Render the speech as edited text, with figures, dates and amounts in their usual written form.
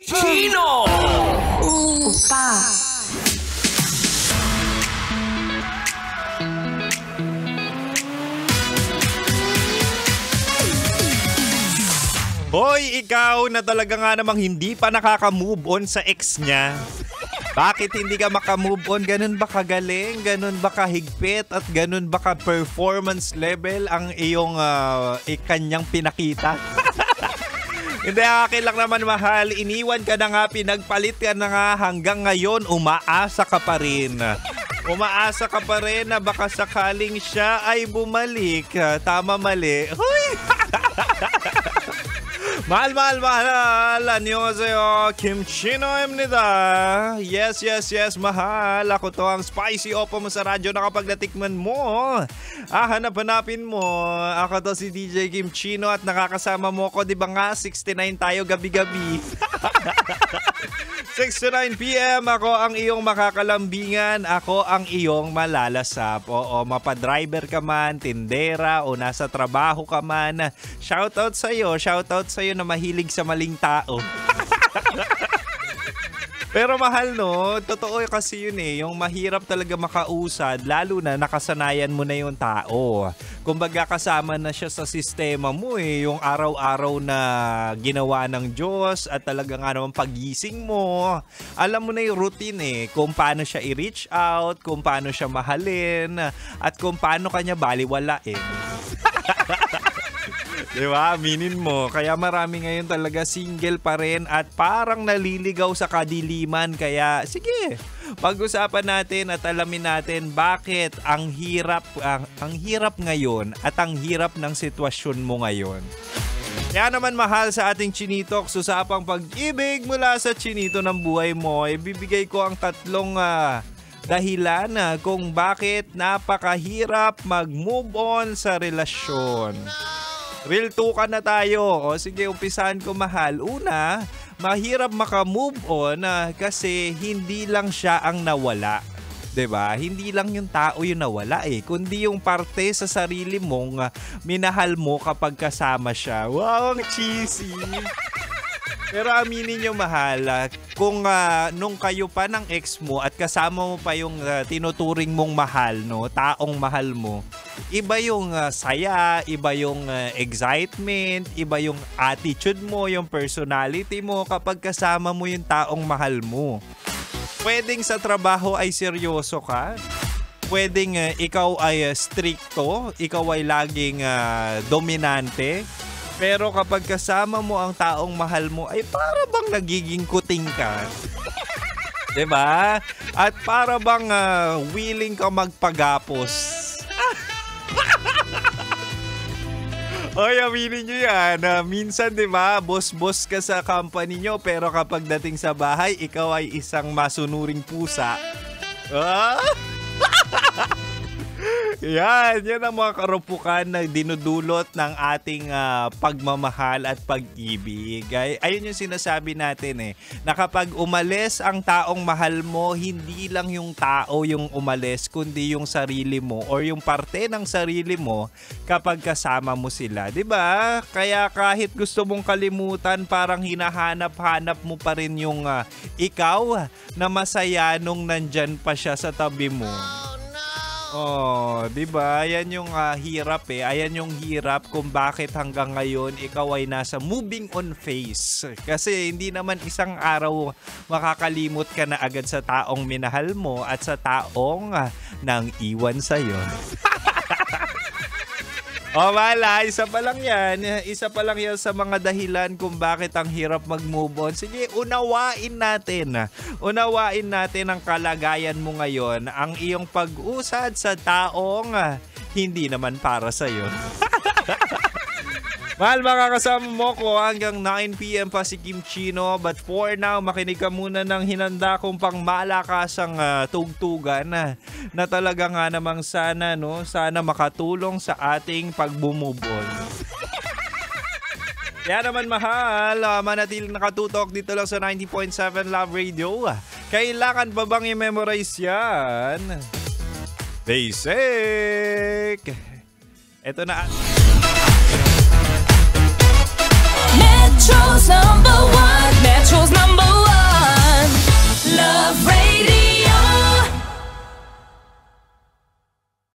Chino! Opa. Hoy, ikaw na talaga nga namang hindi pa nakaka-move on sa ex niya. Bakit hindi ka maka-move on? Ganun ba kagaling? Ganun ba kahigpit? At ganun ba ka-performance level ang iyong kanyang pinakita? Hindi, akin lang naman mahal. Iniwan ka na nga, pinagpalit ka na nga, hanggang ngayon umaasa ka pa rin. Umaasa ka pa rin na baka sakaling siya ay bumalik. Tama, mali. Hoy! mahal. 안녕하세요. 김치노입니다. Yes, mahal. Ako to ang spicy opo mo sa radyo na kapag natikman mo. Hanapin mo. Ako to si DJ Kim Chino at nakakasama mo ko. Di ba nga, 69 tayo gabi-gabi. 6 to 9 p.m. Ako ang iyong makakalambingan. Ako ang iyong malalasap. Oo, mapadriver ka man, tindera, o nasa trabaho ka man. Shoutout sa'yo na mahilig sa maling tao. Pero mahal, no? Totoo kasi yun eh. Yung mahirap talaga makausad, lalo na nakasanayan mo na yung tao. Kumbaga kasama na siya sa sistema mo eh. Yung araw-araw na ginawa ng Diyos at talaga nga naman pagising mo. Alam mo na yung routine eh. Kung paano siya i-reach out, kung paano siya mahalin, at kung paano kanya baliwalain. Diba? Aminin mo. Kaya marami ngayon talaga single pa rin at parang naliligaw sa kadiliman. Kaya sige, pag-usapan natin at alamin natin bakit ang hirap ngayon at ang hirap ng sitwasyon mo ngayon. Kaya naman mahal sa ating Chinitoks, usapang pag-ibig mula sa chinito ng buhay mo. Ibibigay ko ang tatlong dahilan kung bakit napakahirap mag-move on sa relasyon. Real 2 ka na tayo. O sige, umpisahan ko mahal. Una, mahirap maka-move on kasi hindi lang siya ang nawala. 'Di ba? Hindi lang yung tao yung nawala eh, kundi yung parte sa sarili mong minahal mo kapag kasama siya. Wow, ang cheesy. Pero aminin nyo mahal, kung nung kayo pa ng ex mo at kasama mo pa yung tinuturing mong mahal, no, taong mahal mo, iba yung saya, iba yung excitement, iba yung attitude mo, yung personality mo kapag kasama mo yung taong mahal mo. Pwedeng sa trabaho ay seryoso ka, pwedeng ikaw ay stricto, ikaw ay laging dominante. Pero kapag kasama mo ang taong mahal mo, ay para bang nagiging kuting ka. 'Di ba? At para bang willing ka magpagapos. Oy, aminin nyo yan. Minsan, 'di ba, boss ka sa company nyo, pero kapag dating sa bahay, ikaw ay isang masunuring pusa. Yan ang mga karupukan na dinudulot ng ating pagmamahal at pag-ibig. Ayun yung sinasabi natin eh, na kapag umalis ang taong mahal mo, hindi lang yung tao yung umalis, kundi yung sarili mo or yung parte ng sarili mo kapag kasama mo sila. 'Di ba? Kaya kahit gusto mong kalimutan, parang hinahanap-hanap mo pa rin yung ikaw na masaya nung nandyan pa siya sa tabi mo. Oh, 'di ba? Yan yung hirap eh. Ayan yung hirap kung bakit hanggang ngayon ikaw ay nasa moving on phase. Kasi hindi naman isang araw makakalimot ka na agad sa taong minahal mo at sa taong nang iwan sa iyo. O wala, isa pa lang yan. Isa pa lang yan sa mga dahilan kung bakit ang hirap mag-move on. Sige, unawain natin. Unawain natin ang kalagayan mo ngayon. Ang iyong pag-usad sa taong hindi naman para sa'yo. Mahal, makakasama mo ko hanggang 9 p.m. pa si Kim Chino. But for now, makinig ka muna ng hinanda kong pang malakasang tugtugan na talaga nga namang sana makatulong sa ating pag-move on. Kaya naman mahal, manatiling nakatutok dito lang sa 90.7 Love Radio. Kailangan pa bang i-memorize yan? Basic! Ito na. Metro's #1